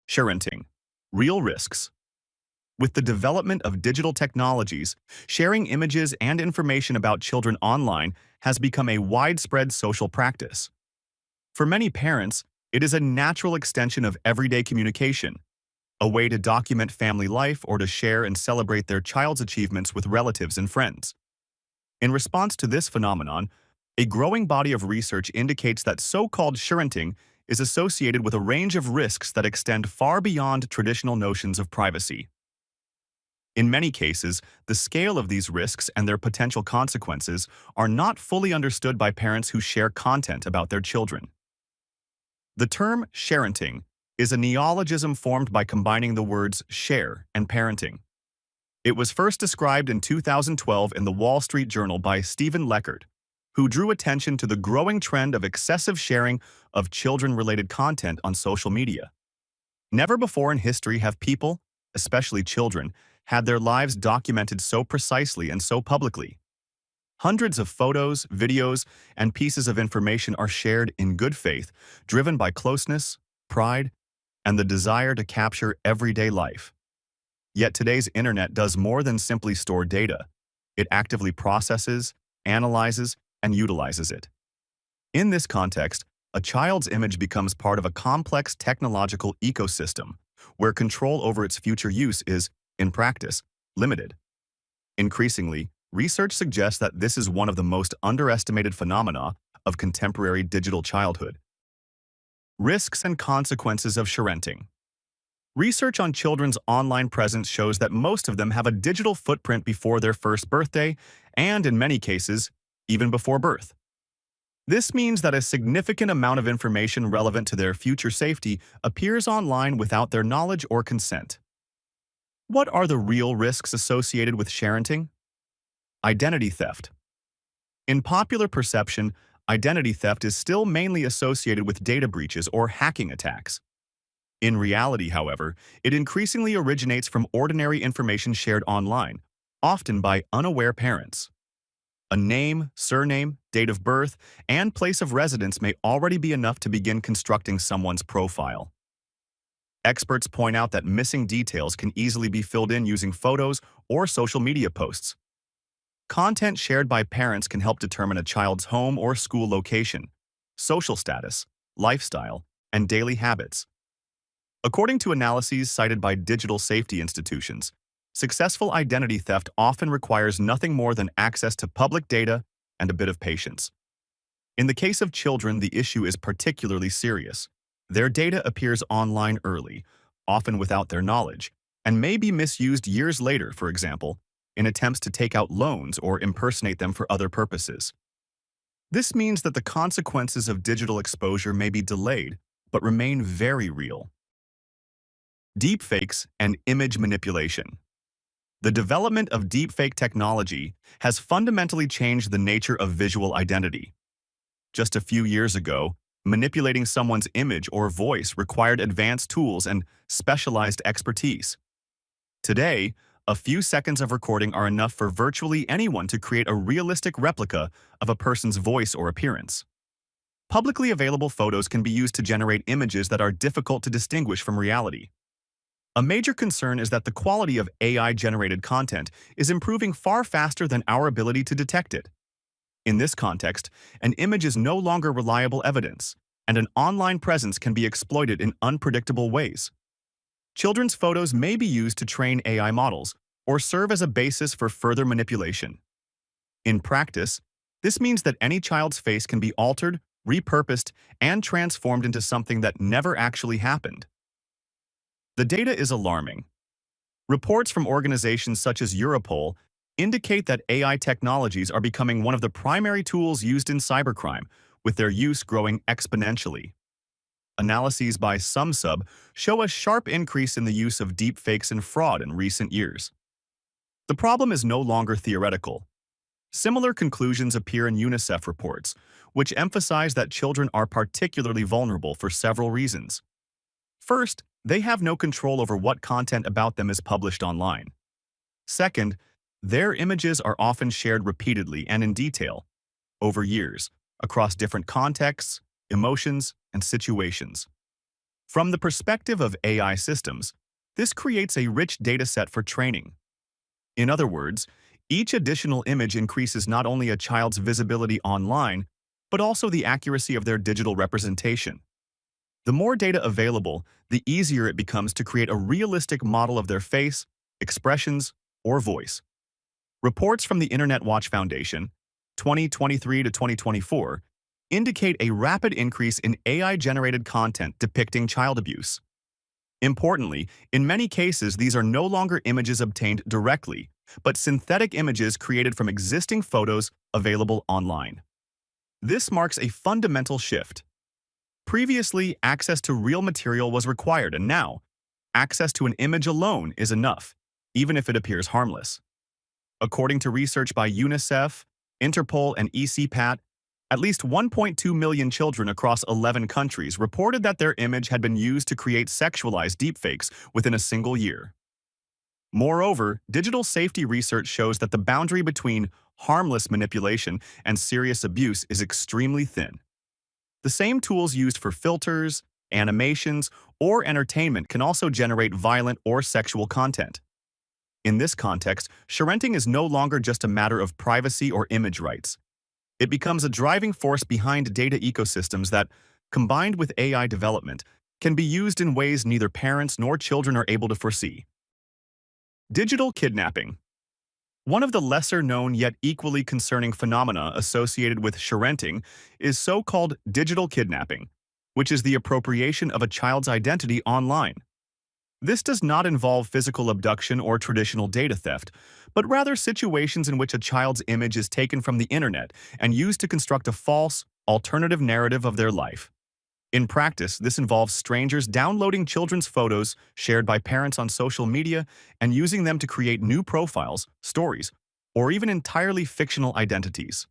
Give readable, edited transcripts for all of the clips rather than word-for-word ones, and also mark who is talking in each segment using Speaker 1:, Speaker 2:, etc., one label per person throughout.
Speaker 1: Sharenting. Real risks. With the development of digital technologies, sharing images and information about children online has become a widespread social practice. For many parents, it is a natural extension of everyday communication, a way to document family life or to share and celebrate their child's achievements with relatives and friends. In response to this phenomenon, a growing body of research indicates that so-called sharenting is associated with a range of risks that extend far beyond traditional notions of privacy. In many cases, the scale of these risks and their potential consequences are not fully understood by parents who share content about their children. The term sharenting is a neologism formed by combining the words share and parenting. It was first described in 2012 in the Wall Street Journal by Stephen Leckert, who drew attention to the growing trend of excessive sharing of children-related content on social media. Never before in history have people, especially children, had their lives documented so precisely and so publicly. Hundreds of photos, videos, and pieces of information are shared in good faith, driven by closeness, pride, and the desire to capture everyday life. Yet today's internet does more than simply store data. It actively processes, analyzes, and utilizes it. In this context, a child's image becomes part of a complex technological ecosystem, where control over its future use is, in practice, limited. Increasingly, research suggests that this is one of the most underestimated phenomena of contemporary digital childhood. Risks and consequences of sharenting. Research on children's online presence shows that most of them have a digital footprint before their first birthday, and in many cases, even before birth. This means that a significant amount of information relevant to their future safety appears online without their knowledge or consent. What are the real risks associated with sharenting? Identity theft. In popular perception, identity theft is still mainly associated with data breaches or hacking attacks. In reality, however, it increasingly originates from ordinary information shared online, often by unaware parents. A name, surname, date of birth, and place of residence may already be enough to begin constructing someone's profile. Experts point out that missing details can easily be filled in using photos or social media posts. Content shared by parents can help determine a child's home or school location, social status, lifestyle, and daily habits. According to analyses cited by digital safety institutions, successful identity theft often requires nothing more than access to public data and a bit of patience. In the case of children, the issue is particularly serious. Their data appears online early, often without their knowledge, and may be misused years later, for example, in attempts to take out loans or impersonate them for other purposes. This means that the consequences of digital exposure may be delayed, but remain very real. Deepfakes and image manipulation. The development of deepfake technology has fundamentally changed the nature of visual identity. Just a few years ago, manipulating someone's image or voice required advanced tools and specialized expertise. Today, a few seconds of recording are enough for virtually anyone to create a realistic replica of a person's voice or appearance. Publicly available photos can be used to generate images that are difficult to distinguish from reality. A major concern is that the quality of AI-generated content is improving far faster than our ability to detect it. In this context, an image is no longer reliable evidence, and an online presence can be exploited in unpredictable ways. Children's photos may be used to train AI models or serve as a basis for further manipulation. In practice, this means that any child's face can be altered, repurposed, and transformed into something that never actually happened. The data is alarming. Reports from organizations such as Europol indicate that AI technologies are becoming one of the primary tools used in cybercrime, with their use growing exponentially. Analyses by SumSub show a sharp increase in the use of deepfakes and fraud in recent years. The problem is no longer theoretical. Similar conclusions appear in UNICEF reports, which emphasize that children are particularly vulnerable for several reasons. First, they have no control over what content about them is published online. Second, their images are often shared repeatedly and in detail, over years, across different contexts, emotions, and situations. From the perspective of AI systems, this creates a rich dataset for training. In other words, each additional image increases not only a child's visibility online, but also the accuracy of their digital representation. The more data available, the easier it becomes to create a realistic model of their face, expressions, or voice. Reports from the Internet Watch Foundation, 2023 to 2024, indicate a rapid increase in AI-generated content depicting child abuse. Importantly, in many cases, these are no longer images obtained directly, but synthetic images created from existing photos available online. This marks a fundamental shift. Previously, access to real material was required, and now, access to an image alone is enough, even if it appears harmless. According to research by UNICEF, Interpol, and ECPAT, at least 1.2 million children across 11 countries reported that their image had been used to create sexualized deepfakes within a single year. Moreover, digital safety research shows that the boundary between harmless manipulation and serious abuse is extremely thin. The same tools used for filters, animations, or entertainment can also generate violent or sexual content. In this context, sharenting is no longer just a matter of privacy or image rights. It becomes a driving force behind data ecosystems that, combined with AI development, can be used in ways neither parents nor children are able to foresee. Digital kidnapping. One of the lesser-known yet equally concerning phenomena associated with sharenting is so-called digital kidnapping, which is the appropriation of a child's identity online. This does not involve physical abduction or traditional data theft, but rather situations in which a child's image is taken from the internet and used to construct a false, alternative narrative of their life. In practice, this involves strangers downloading children's photos shared by parents on social media and using them to create new profiles, stories, or even entirely fictional identities.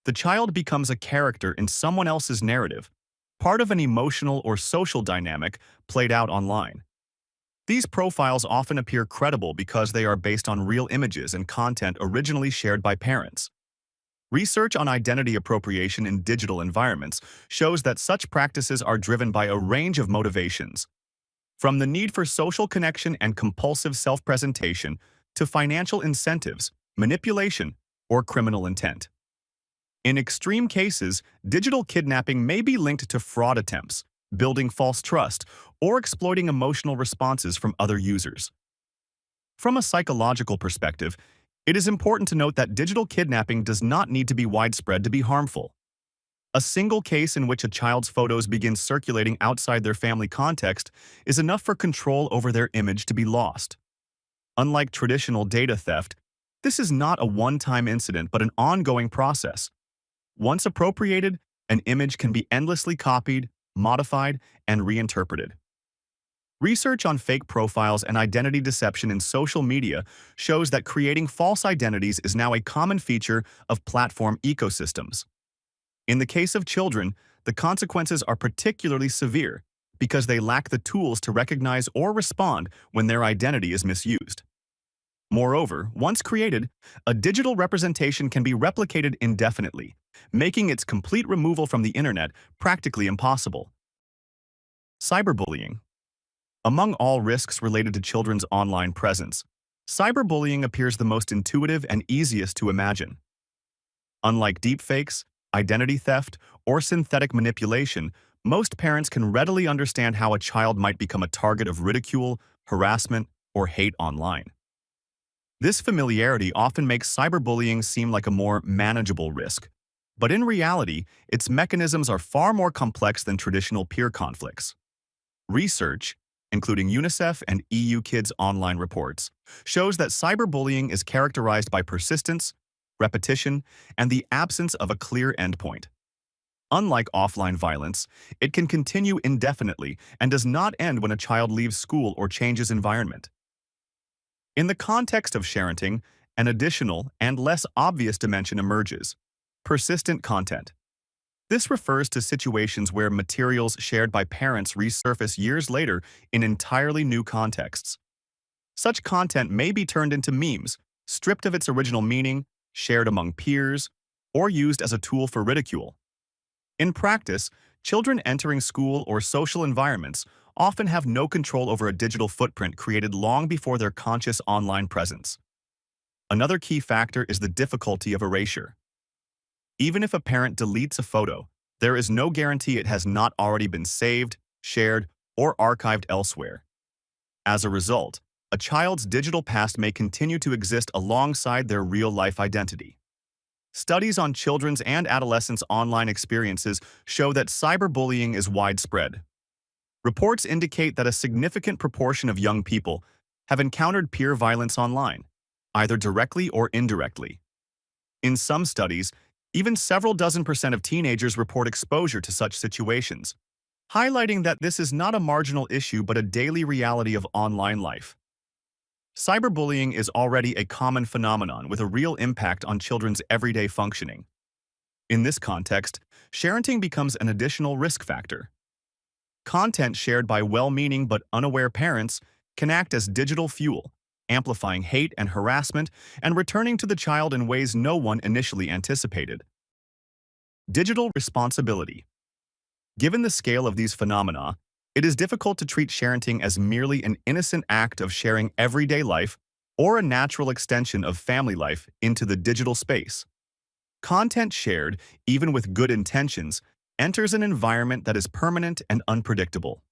Speaker 1: The child becomes a character in someone else's narrative, part of an emotional or social dynamic played out online. These profiles often appear credible because they are based on real images and content originally shared by parents. Research on identity appropriation in digital environments shows that such practices are driven by a range of motivations, from the need for social connection and compulsive self-presentation to financial incentives, manipulation, or criminal intent. In extreme cases, digital kidnapping may be linked to fraud attempts, building false trust, or exploiting emotional responses from other users. From a psychological perspective, it is important to note that digital kidnapping does not need to be widespread to be harmful. A single case in which a child's photos begin circulating outside their family context is enough for control over their image to be lost. Unlike traditional data theft, this is not a one-time incident but an ongoing process. Once appropriated, an image can be endlessly copied, modified, and reinterpreted. Research on fake profiles and identity deception in social media shows that creating false identities is now a common feature of platform ecosystems. In the case of children, the consequences are particularly severe because they lack the tools to recognize or respond when their identity is misused. Moreover, once created, a digital representation can be replicated indefinitely, making its complete removal from the internet practically impossible. Cyberbullying. Among all risks related to children's online presence, cyberbullying appears the most intuitive and easiest to imagine. Unlike deepfakes, identity theft, or synthetic manipulation, most parents can readily understand how a child might become a target of ridicule, harassment, or hate online. This familiarity often makes cyberbullying seem like a more manageable risk, but in reality, its mechanisms are far more complex than traditional peer conflicts. Research, including UNICEF and EU Kids online reports, shows that cyberbullying is characterized by persistence, repetition, and the absence of a clear endpoint. Unlike offline violence, it can continue indefinitely and does not end when a child leaves school or changes environment. In the context of sharenting, an additional and less obvious dimension emerges: persistent content. This refers to situations where materials shared by parents resurface years later in entirely new contexts. Such content may be turned into memes, stripped of its original meaning, shared among peers, or used as a tool for ridicule. In practice, Children entering school or social environments often have no control over a digital footprint created long before their conscious online presence. Another key factor is the difficulty of erasure. Even if a parent deletes a photo, there is no guarantee it has not already been saved, shared, or archived elsewhere. As a result, a child's digital past may continue to exist alongside their real-life identity. Studies on children's and adolescents' online experiences show that cyberbullying is widespread. Reports indicate that a significant proportion of young people have encountered peer violence online, either directly or indirectly. In some studies, even several dozen% of teenagers report exposure to such situations, highlighting that this is not a marginal issue but a daily reality of online life. Cyberbullying is already a common phenomenon with a real impact on children's everyday functioning. In this context, sharenting becomes an additional risk factor. Content shared by well-meaning but unaware parents can act as digital fuel, amplifying hate and harassment and returning to the child in ways no one initially anticipated. Digital responsibility. Given the scale of these phenomena, it is difficult to treat sharenting as merely an innocent act of sharing everyday life or a natural extension of family life into the digital space. Content shared, even with good intentions, enters an environment that is permanent and unpredictable.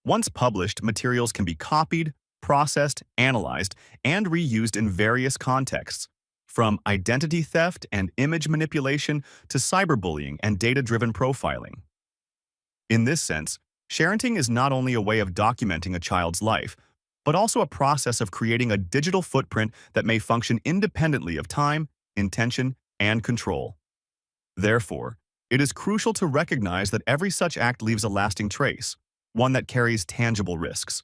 Speaker 1: Once published, materials can be copied, processed, analyzed, and reused in various contexts, from identity theft and image manipulation to cyberbullying and data-driven profiling. In this sense, sharenting is not only a way of documenting a child's life, but also a process of creating a digital footprint that may function independently of time, intention, and control. Therefore, it is crucial to recognize that every such act leaves a lasting trace, one that carries tangible risks.